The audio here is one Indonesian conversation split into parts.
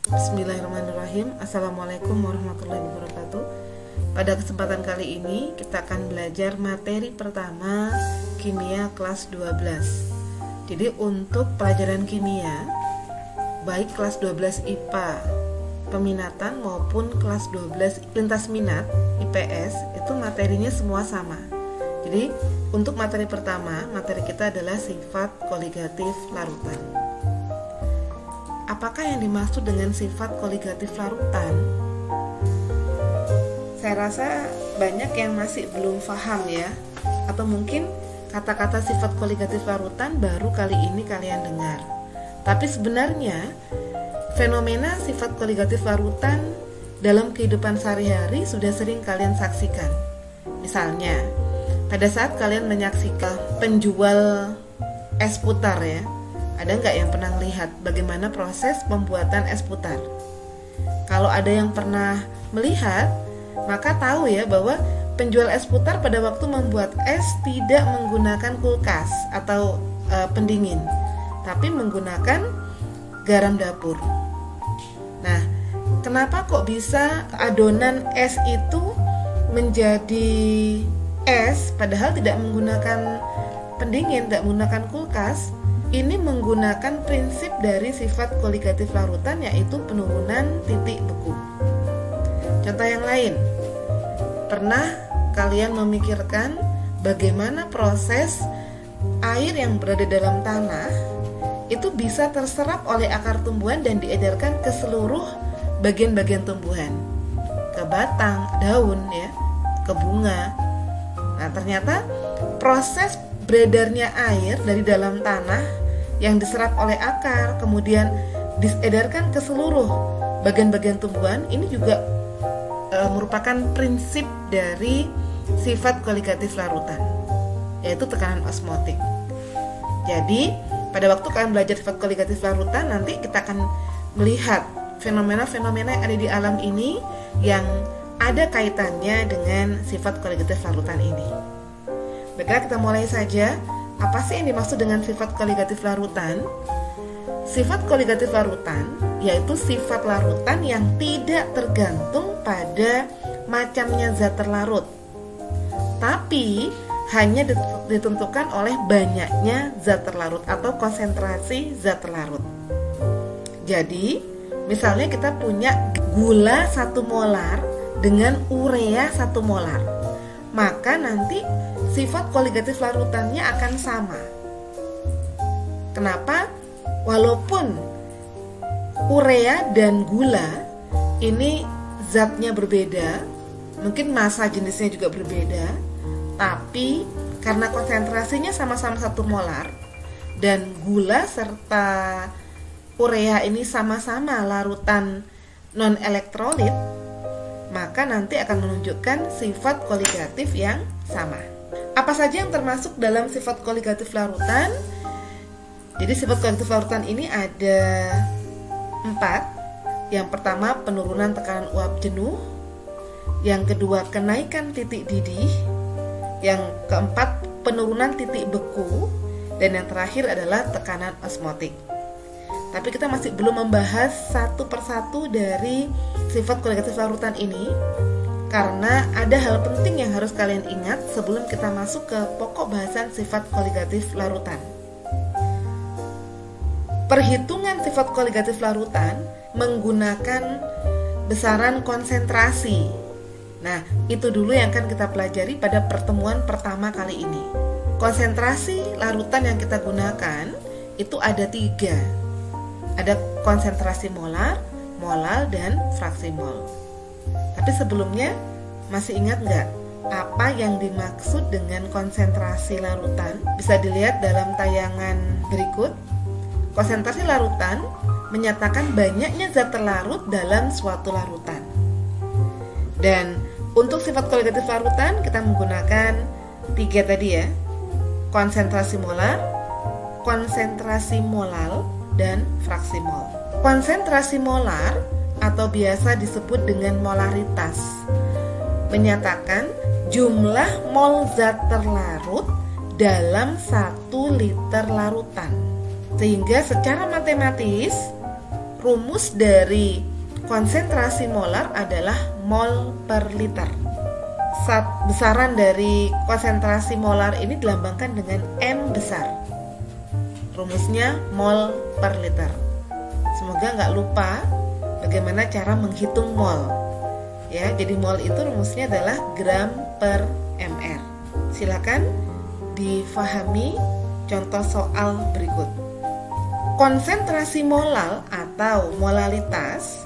Bismillahirrahmanirrahim. Assalamualaikum warahmatullahi wabarakatuh. Pada kesempatan kali ini kita akan belajar materi pertama kimia kelas 12. Jadi untuk pelajaran kimia baik kelas 12 IPA peminatan maupun kelas 12 lintas minat IPS itu materinya semua sama. Jadi untuk materi pertama, materi kita adalah sifat koligatif larutan. Apakah yang dimaksud dengan sifat koligatif larutan? Saya rasa banyak yang masih belum paham ya, atau mungkin kata-kata sifat koligatif larutan baru kali ini kalian dengar. Tapi sebenarnya fenomena sifat koligatif larutan dalam kehidupan sehari-hari sudah sering kalian saksikan. Misalnya, pada saat kalian menyaksikan penjual es putar ya, ada nggak yang pernah lihat bagaimana proses pembuatan es putar? Kalau ada yang pernah melihat, maka tahu ya bahwa penjual es putar pada waktu membuat es tidak menggunakan kulkas atau pendingin, tapi menggunakan garam dapur. Nah, kenapa kok bisa adonan es itu menjadi es padahal tidak menggunakan pendingin, tidak menggunakan kulkas? Ini menggunakan prinsip dari sifat koligatif larutan, yaitu penurunan titik beku. Contoh yang lain, pernah kalian memikirkan bagaimana proses air yang berada dalam tanah itu bisa terserap oleh akar tumbuhan dan diedarkan ke seluruh bagian-bagian tumbuhan, ke batang, daun ya, ke bunga. Nah, ternyata proses beredarnya air dari dalam tanah yang diserap oleh akar kemudian diedarkan ke seluruh bagian-bagian tumbuhan ini juga merupakan prinsip dari sifat koligatif larutan, yaitu tekanan osmotik. Jadi pada waktu kalian belajar sifat koligatif larutan, nanti kita akan melihat fenomena-fenomena yang ada di alam ini yang ada kaitannya dengan sifat koligatif larutan ini. Baiklah, kita mulai saja. Apa sih yang dimaksud dengan sifat koligatif larutan? Sifat koligatif larutan yaitu sifat larutan yang tidak tergantung pada macamnya zat terlarut, tapi hanya ditentukan oleh banyaknya zat terlarut atau konsentrasi zat terlarut. Jadi, misalnya kita punya gula 1 molar dengan urea 1 molar, maka nanti sifat koligatif larutannya akan sama. Kenapa? Walaupun urea dan gula ini zatnya berbeda, mungkin massa jenisnya juga berbeda, tapi karena konsentrasinya sama-sama 1 molar dan gula serta urea ini sama-sama larutan non-elektrolit, maka nanti akan menunjukkan sifat koligatif yang sama. Apa saja yang termasuk dalam sifat koligatif larutan? Jadi sifat koligatif larutan ini ada 4. Yang pertama, penurunan tekanan uap jenuh. Yang kedua, kenaikan titik didih. Yang keempat, penurunan titik beku. Dan yang terakhir adalah tekanan osmotik. Tapi kita masih belum membahas satu persatu dari sifat koligatif larutan ini, karena ada hal penting yang harus kalian ingat sebelum kita masuk ke pokok bahasan sifat koligatif larutan. Perhitungan sifat koligatif larutan menggunakan besaran konsentrasi. Nah, itu dulu yang akan kita pelajari pada pertemuan pertama kali ini. Konsentrasi larutan yang kita gunakan itu ada 3. Ada konsentrasi molar, molal, dan fraksi mol. Tapi sebelumnya, masih ingat nggak apa yang dimaksud dengan konsentrasi larutan? Bisa dilihat dalam tayangan berikut. Konsentrasi larutan menyatakan banyaknya zat terlarut dalam suatu larutan. Dan untuk sifat koligatif larutan kita menggunakan 3 tadi ya. Konsentrasi molar, konsentrasi molal, dan fraksi mol. Konsentrasi molar atau biasa disebut dengan molaritas menyatakan jumlah mol zat terlarut dalam 1 liter larutan. Sehingga secara matematis rumus dari konsentrasi molar adalah mol per liter. Besaran dari konsentrasi molar ini dilambangkan dengan M besar. Rumusnya mol per liter. Semoga nggak lupa bagaimana cara menghitung mol. Ya, jadi mol itu rumusnya adalah gram per mr. Silakan difahami contoh soal berikut. Konsentrasi molal atau molalitas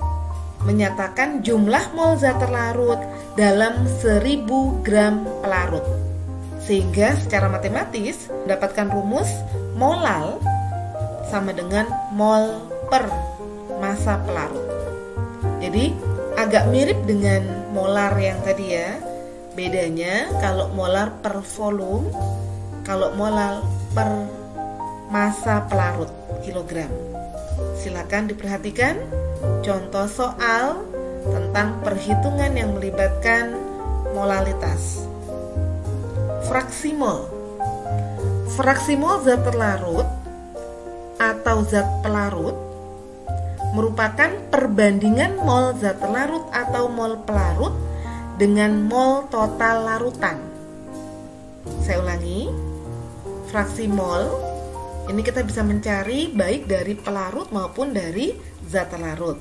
menyatakan jumlah mol zat terlarut dalam 1000 gram pelarut. Sehingga secara matematis mendapatkan rumus molal sama dengan mol per massa pelarut. Jadi agak mirip dengan molar yang tadi ya. Bedanya kalau molar per volume, kalau molar per massa pelarut kilogram. Silakan diperhatikan contoh soal tentang perhitungan yang melibatkan molalitas. Fraksi mol. Fraksi mol zat terlarut atau zat pelarut merupakan perbandingan mol zat terlarut atau mol pelarut dengan mol total larutan. Saya ulangi, fraksi mol ini kita bisa mencari baik dari pelarut maupun dari zat terlarut.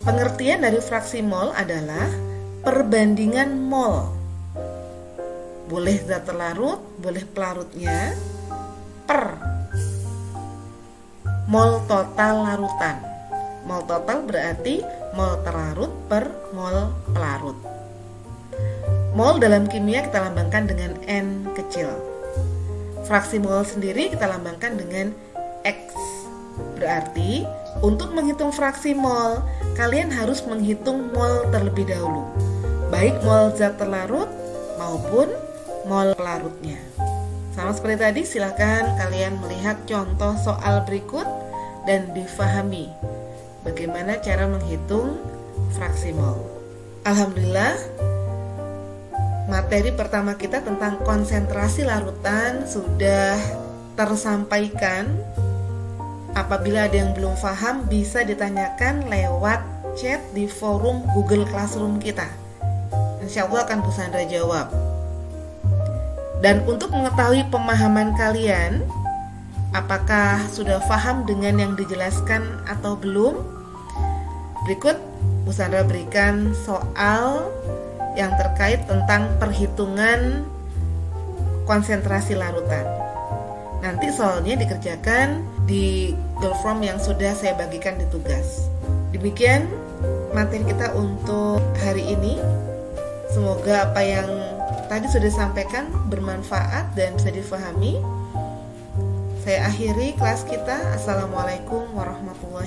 Pengertian dari fraksi mol adalah perbandingan mol. Boleh zat terlarut, boleh pelarutnya, per mol total larutan. Mol total berarti mol terlarut per mol pelarut. Mol dalam kimia kita lambangkan dengan N kecil. Fraksi mol sendiri kita lambangkan dengan X. Berarti untuk menghitung fraksi mol, kalian harus menghitung mol terlebih dahulu, baik mol zat terlarut maupun mol pelarutnya. Sama seperti tadi, silakan kalian melihat contoh soal berikut dan difahami bagaimana cara menghitung fraksi mol. Alhamdulillah, materi pertama kita tentang konsentrasi larutan sudah tersampaikan. Apabila ada yang belum paham, bisa ditanyakan lewat chat di forum Google Classroom kita. Insya Allah akan Bu Sandra jawab. Dan untuk mengetahui pemahaman kalian, apakah sudah paham dengan yang dijelaskan atau belum, berikut Bu Sandra berikan soal yang terkait tentang perhitungan konsentrasi larutan. Nanti soalnya dikerjakan di Google Form yang sudah saya bagikan di tugas. Demikian materi kita untuk hari ini. Semoga apa yang tadi sudah disampaikan bermanfaat dan bisa difahami. Saya akhiri kelas kita. Assalamualaikum warahmatullahi wabarakatuh.